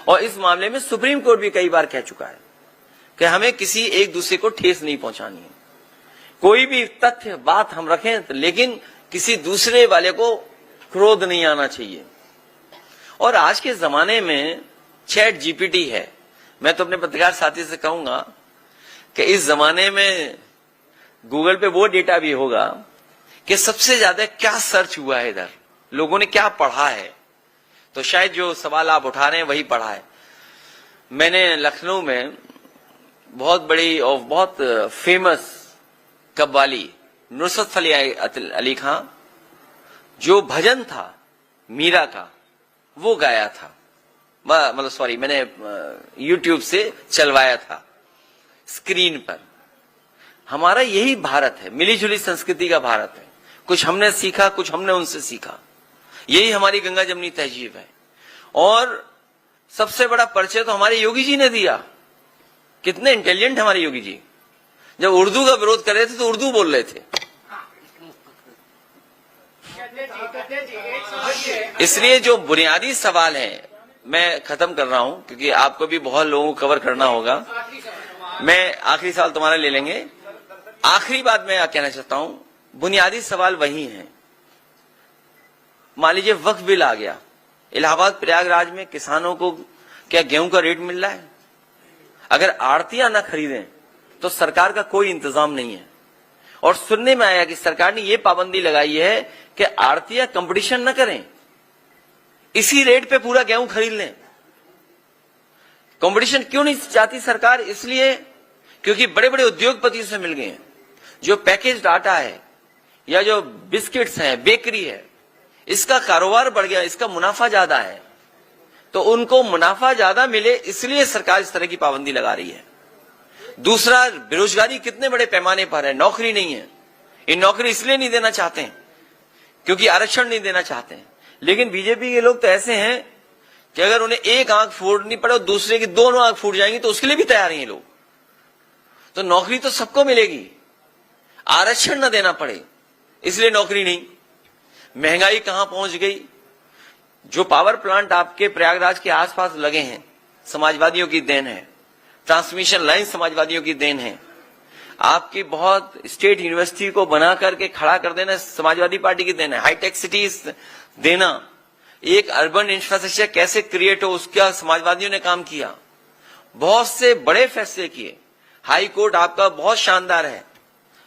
और इस मामले में सुप्रीम कोर्ट भी कई बार कह चुका है कि हमें किसी एक दूसरे को ठेस नहीं पहुंचानी है। कोई भी तथ्य बात हम रखें, लेकिन किसी दूसरे वाले को क्रोध नहीं आना चाहिए। और आज के जमाने में चैट जीपीटी है। मैं तो अपने पत्रकार साथी से कहूंगा कि इस जमाने में गूगल पे वो डेटा भी होगा कि सबसे ज्यादा क्या सर्च हुआ है, इधर लोगों ने क्या पढ़ा है, तो शायद जो सवाल आप उठा रहे हैं वही पढ़ा है। मैंने लखनऊ में बहुत बड़ी और बहुत फेमस कव्वाली नुसरत फतेह अली खां, जो भजन था मीरा का, वो गाया था। मतलब सॉरी, मैंने YouTube से चलवाया था स्क्रीन पर। हमारा यही भारत है, मिली जुली संस्कृति का भारत है। कुछ हमने सीखा, कुछ हमने उनसे सीखा। यही हमारी गंगा जमनी तहजीब है। और सबसे बड़ा परिचय तो हमारे योगी जी ने दिया। कितने इंटेलिजेंट हमारे योगी जी। जब उर्दू का विरोध कर रहे थे तो उर्दू बोल रहे थे। इसलिए जो बुनियादी सवाल है मैं खत्म कर रहा हूं क्योंकि आपको भी बहुत लोगों को कवर करना होगा। मैं आखिरी सवाल तुम्हारा ले लेंगे। आखिरी बात मैं कहना चाहता हूं, बुनियादी सवाल वही है। मान लीजिए वक्फ बिल आ गया, इलाहाबाद प्रयागराज में किसानों को क्या गेहूं का रेट मिल रहा है? अगर आड़तियां ना खरीदें तो सरकार का कोई इंतजाम नहीं है। और सुनने में आया कि सरकार ने यह पाबंदी लगाई है कि आड़तियां कंपटीशन न करें, इसी रेट पे पूरा गेहूं खरीद लें। कंपटीशन क्यों नहीं चाहती सरकार? इसलिए क्योंकि बड़े बड़े उद्योगपतियों से मिल गए हैं। जो पैकेज आटा है या जो बिस्किट्स हैं, बेकरी है, इसका कारोबार बढ़ गया, इसका मुनाफा ज्यादा है, तो उनको मुनाफा ज्यादा मिले इसलिए सरकार इस तरह की पाबंदी लगा रही है। दूसरा, बेरोजगारी कितने बड़े पैमाने पर है, नौकरी नहीं है। ये नौकरी इसलिए नहीं देना चाहते हैं क्योंकि आरक्षण नहीं देना चाहते हैं। लेकिन बीजेपी के लोग तो ऐसे हैं कि अगर उन्हें एक आंख फोड़नी पड़े और दूसरे की दोनों आंख फूट जाएंगी तो उसके लिए भी तैयार हैं ये लोग। तो नौकरी तो सबको मिलेगी, आरक्षण न देना पड़े इसलिए नौकरी नहीं। महंगाई कहां पहुंच गई? जो पावर प्लांट आपके प्रयागराज के आसपास लगे हैं समाजवादियों की देन है, ट्रांसमिशन लाइन समाजवादियों की देन है। आपकी बहुत स्टेट यूनिवर्सिटी को बना करके खड़ा कर देना समाजवादी पार्टी की देन है। हाईटेक सिटीज देना, एक अर्बन इंफ्रास्ट्रक्चर कैसे क्रिएट हो उसका समाजवादियों ने काम किया। बहुत से बड़े फैसले किए। हाई कोर्ट आपका बहुत शानदार है,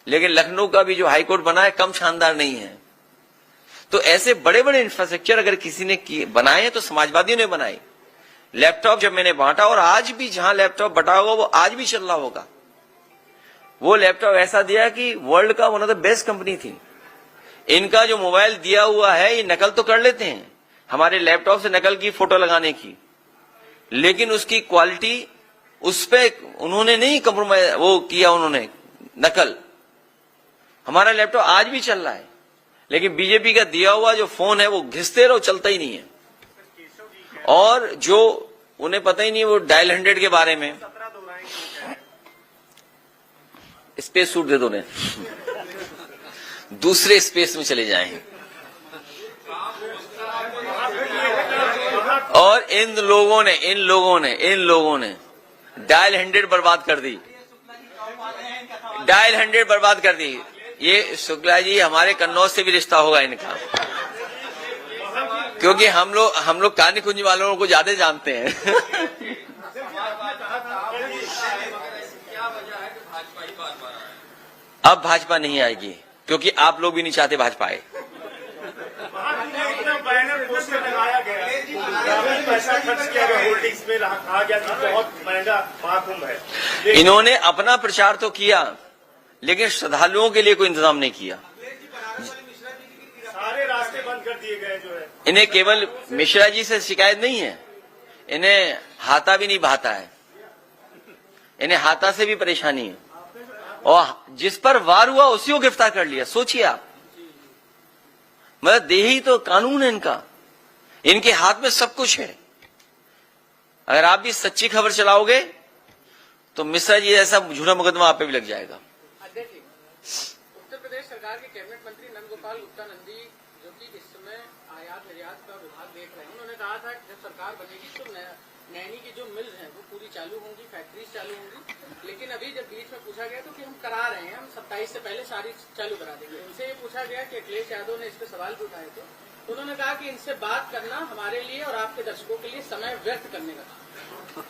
लेकिन लखनऊ का भी जो हाई कोर्ट बना है कम शानदार नहीं है। तो ऐसे बड़े बड़े इंफ्रास्ट्रक्चर अगर किसी ने बनाए तो समाजवादियों ने बनाए। लैपटॉप जब मैंने बांटा, और आज भी जहां लैपटॉप बटा होगा वो आज भी चल रहा होगा। वो लैपटॉप ऐसा दिया कि वर्ल्ड का one of the best company थी। इनका जो मोबाइल दिया हुआ है ये नकल तो कर लेते हैं, हमारे लैपटॉप से नकल की फोटो लगाने की, लेकिन उसकी क्वालिटी उस पे उन्होंने नहीं कंप्रोमाइज वो किया, उन्होंने नकल। हमारा लैपटॉप आज भी चल रहा है, लेकिन बीजेपी का दिया हुआ जो फोन है वो घिसते रहो, चलता ही नहीं है। और जो उन्हें पता ही नहीं वो डायल 100 के बारे में, स्पेस सूट दे दो ने दूसरे स्पेस में चले जाएं। और इन लोगों ने डायल 100 बर्बाद कर दी, डायल 100 बर्बाद कर दी। ये शुक्ला जी, हमारे कन्नौज से भी रिश्ता होगा इनका, क्योंकि हम लोग कानी कुंज वालों को ज्यादा जानते हैं। अब भाजपा नहीं आएगी क्योंकि आप लोग भी नहीं चाहते भाजपा आए। बैनर पोस्टर लगाया गया, पैसा खर्च किया गया, होल्डिंग्स में कहा गया कि बहुत महंगा महाकुंभ है। इन्होंने अपना प्रचार तो किया, लेकिन श्रद्धालुओं के लिए कोई इंतजाम नहीं किया। सारे रास्ते बंद कर दिए गए जो है। इन्हें केवल मिश्रा जी से शिकायत नहीं है, इन्हें हाथा भी नहीं भाता है, इन्हें हाथा से भी परेशानी है। और जिस पर वार हुआ उसी को गिरफ्तार कर लिया। सोचिए आप, मतलब देही तो कानून है इनका, इनके हाथ में सब कुछ है। अगर आप भी सच्ची खबर चलाओगे तो मिश्रा जी ऐसा झूठा मुकदमा आप पे भी लग जाएगा। उत्तर प्रदेश सरकार के कैबिनेट मंत्री नंदगोपाल गुप्ता नंदी, जो कि इस समय आयात निर्यात का विभाग देख रहे हैं, उन्होंने कहा था कि जब सरकार बनेगी तो नैनी की जो मिल्स हैं वो पूरी चालू होंगी, फैक्ट्रीज चालू होंगी। लेकिन अभी जब बीच में पूछा गया तो कि हम करा रहे हैं, हम 27 से पहले सारी चालू करा देंगे। उनसे ये पूछा गया कि अखिलेश यादव ने इस पे सवाल भी उठाए थे, तो उन्होंने कहा कि इनसे बात करना हमारे लिए और आपके दर्शकों के लिए समय व्यर्थ करने का काम।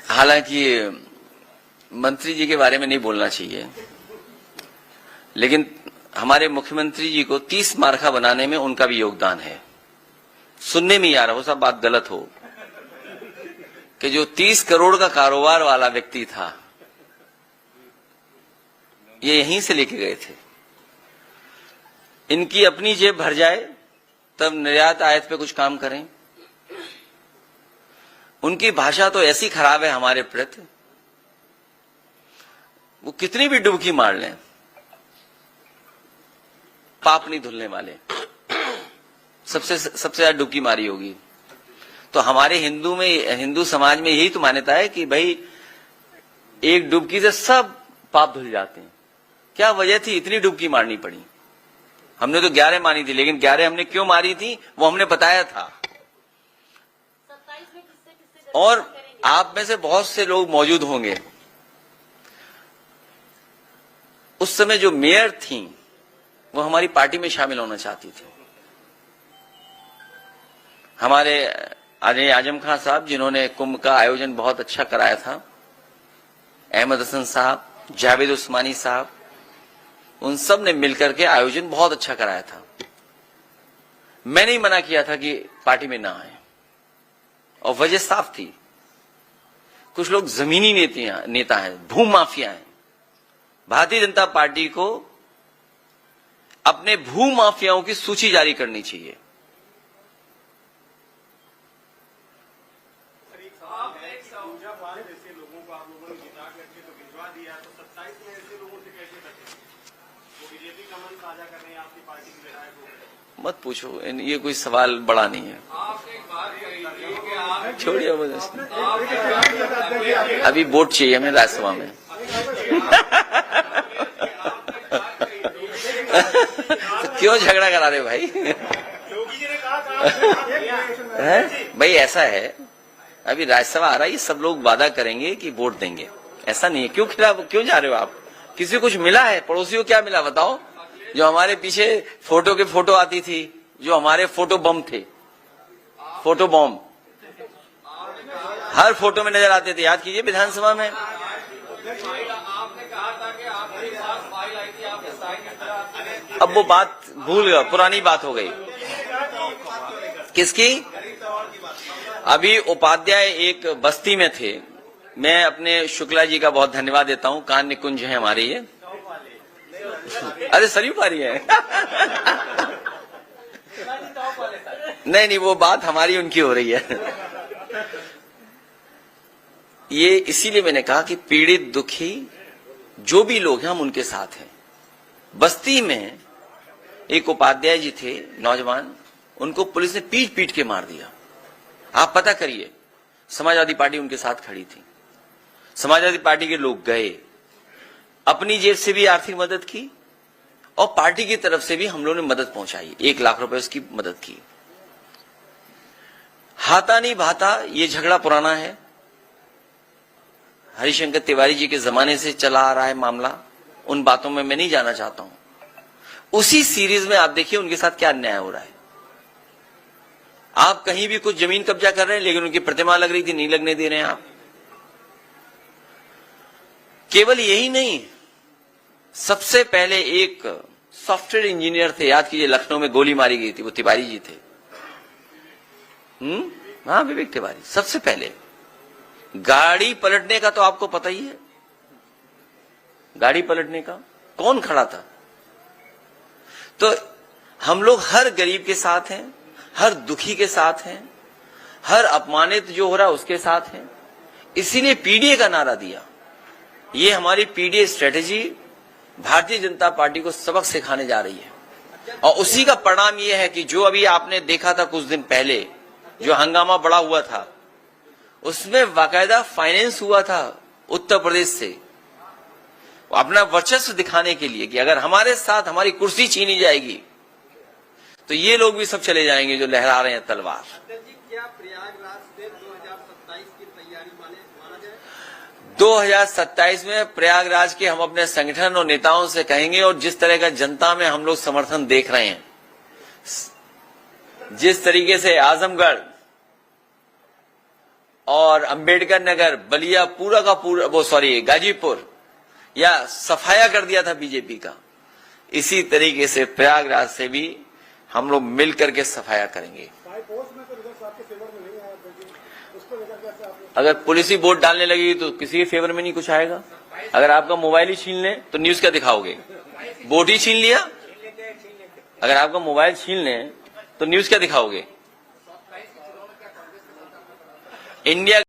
हालांकि मंत्री जी के बारे में नहीं बोलना चाहिए, लेकिन हमारे मुख्यमंत्री जी को 30 मार्का बनाने में उनका भी योगदान है। सुनने में आ रहा हो, सब बात गलत हो, कि जो 30 करोड़ का कारोबार वाला व्यक्ति था ये यहीं से लेके गए थे। इनकी अपनी जेब भर जाए तब निर्यात आयात पे कुछ काम करें। उनकी भाषा तो ऐसी खराब है हमारे प्रति, वो कितनी भी डुबकी मार लें पाप नहीं धुलने वाले। सबसे ज्यादा डुबकी मारी होगी। तो हमारे हिंदू समाज में यही तो मान्यता है कि भाई एक डुबकी से सब पाप धुल जाते हैं। क्या वजह थी इतनी डुबकी मारनी पड़ी? हमने तो 11 मानी थी, लेकिन 11 हमने क्यों मारी थी वो हमने बताया था। 27 में किससे और आप में से बहुत से लोग मौजूद होंगे, उस समय जो मेयर थी वो हमारी पार्टी में शामिल होना चाहती थी। हमारे आदरणीय आजम खान साहब, जिन्होंने कुंभ का आयोजन बहुत अच्छा कराया था, अहमद हसन साहब, जावेद उस्मानी साहब, उन सब ने मिलकर के आयोजन बहुत अच्छा कराया था। मैंने ही मना किया था कि पार्टी में ना आए, और वजह साफ थी। कुछ लोग जमीनी नेता हैं, भू माफिया हैं। भारतीय जनता पार्टी को अपने भू माफियाओं की सूची जारी करनी चाहिए। पूजा पाठ जैसे लोगों को आप लोगों ने जिता करके तो भिजवा दिया, तो 27 में ऐसे लोगों से कैसे बचेंगे? वो बीजेपी का मन साझा कर रहे हैं आपकी पार्टी के विधायक। मत पूछो, ये कोई सवाल बड़ा नहीं है, छोड़िए मुझे। अभी वोट चाहिए हमें राज्यसभा में। तो क्यों झगड़ा करा रहे भाई? योगी जी ने कहा है? भाई ऐसा है, अभी राज्यसभा आ रहा है, ये सब लोग वादा करेंगे कि वोट देंगे, ऐसा नहीं है। क्यों खिलाफ, क्यों जा रहे हो आप? किसी को कुछ मिला है? पड़ोसियों को क्या मिला बताओ? जो हमारे पीछे फोटो आती थी, जो हमारे फोटो बम थे, फोटो बम हर फोटो में नजर आते थे, याद कीजिए विधानसभा में। अब वो बात भूल गया, पुरानी बात हो गई। किसकी? अभी उपाध्याय एक बस्ती में थे। मैं अपने शुक्ला जी का बहुत धन्यवाद देता हूं, कान निकुंज है हमारे ये। अरे सरयू पारी है। नहीं, वो बात हमारी उनकी हो रही है। ये इसीलिए मैंने कहा कि पीड़ित दुखी जो भी लोग हैं हम उनके साथ हैं। बस्ती में एक उपाध्याय जी थे, नौजवान, उनको पुलिस ने पीट पीट के मार दिया। आप पता करिए, समाजवादी पार्टी उनके साथ खड़ी थी। समाजवादी पार्टी के लोग गए, अपनी जेब से भी आर्थिक मदद की और पार्टी की तरफ से भी हम लोगों ने मदद पहुंचाई, 1 लाख रुपए उसकी मदद की। हाथा नहीं भाता, ये झगड़ा पुराना है, हरिशंकर तिवारी जी के जमाने से चला आ रहा है मामला। उन बातों में मैं नहीं जाना चाहता हूं। उसी सीरीज में आप देखिए उनके साथ क्या अन्याय हो रहा है। आप कहीं भी कुछ जमीन कब्जा कर रहे हैं, लेकिन उनकी प्रतिमा लग रही थी, नहीं लगने दे रहे हैं आप। केवल यही नहीं, सबसे पहले एक सॉफ्टवेयर इंजीनियर थे, याद कीजिए, लखनऊ में गोली मारी गई थी, वो तिवारी जी थे। हाँ, विवेक तिवारी। सबसे पहले गाड़ी पलटने का तो आपको पता ही है, गाड़ी पलटने का कौन खड़ा था? तो हम लोग हर गरीब के साथ हैं, हर दुखी के साथ हैं, हर अपमानित जो हो रहा है उसके साथ हैं। इसीलिए पीडीए का नारा दिया। ये हमारी PDA strategy Bharatiya Janata party को सबक सिखाने जा रही है। और उसी का परिणाम यह है कि जो अभी आपने देखा था कुछ दिन पहले, जो हंगामा बड़ा हुआ था, उसमें बाकायदा फाइनेंस हुआ था उत्तर प्रदेश से, अपना वर्चस्व दिखाने के लिए कि अगर हमारे साथ हमारी कुर्सी छीनी जाएगी तो ये लोग भी सब चले जाएंगे जो लहरा रहे हैं तलवार। क्या प्रयागराज से 2027 की तैयारी माना जाए? 2027 में प्रयागराज के हम अपने संगठन और नेताओं से कहेंगे, और जिस तरह का जनता में हम लोग समर्थन देख रहे हैं, जिस तरीके से आजमगढ़ और अंबेडकर नगर, बलिया, पूरा का पूरा, गाजीपुर या सफाया कर दिया था बीजेपी का, इसी तरीके से प्रयागराज से भी हम लोग मिल करके सफाया करेंगे। अगर पुलिस ही वोट डालने लगी तो किसी के फेवर में नहीं कुछ आएगा। अगर आपका मोबाइल ही छीन ले तो न्यूज क्या दिखाओगे? वोट ही छीन लिया, अगर आपका मोबाइल छीन ले तो न्यूज क्या दिखाओगे? इंडिया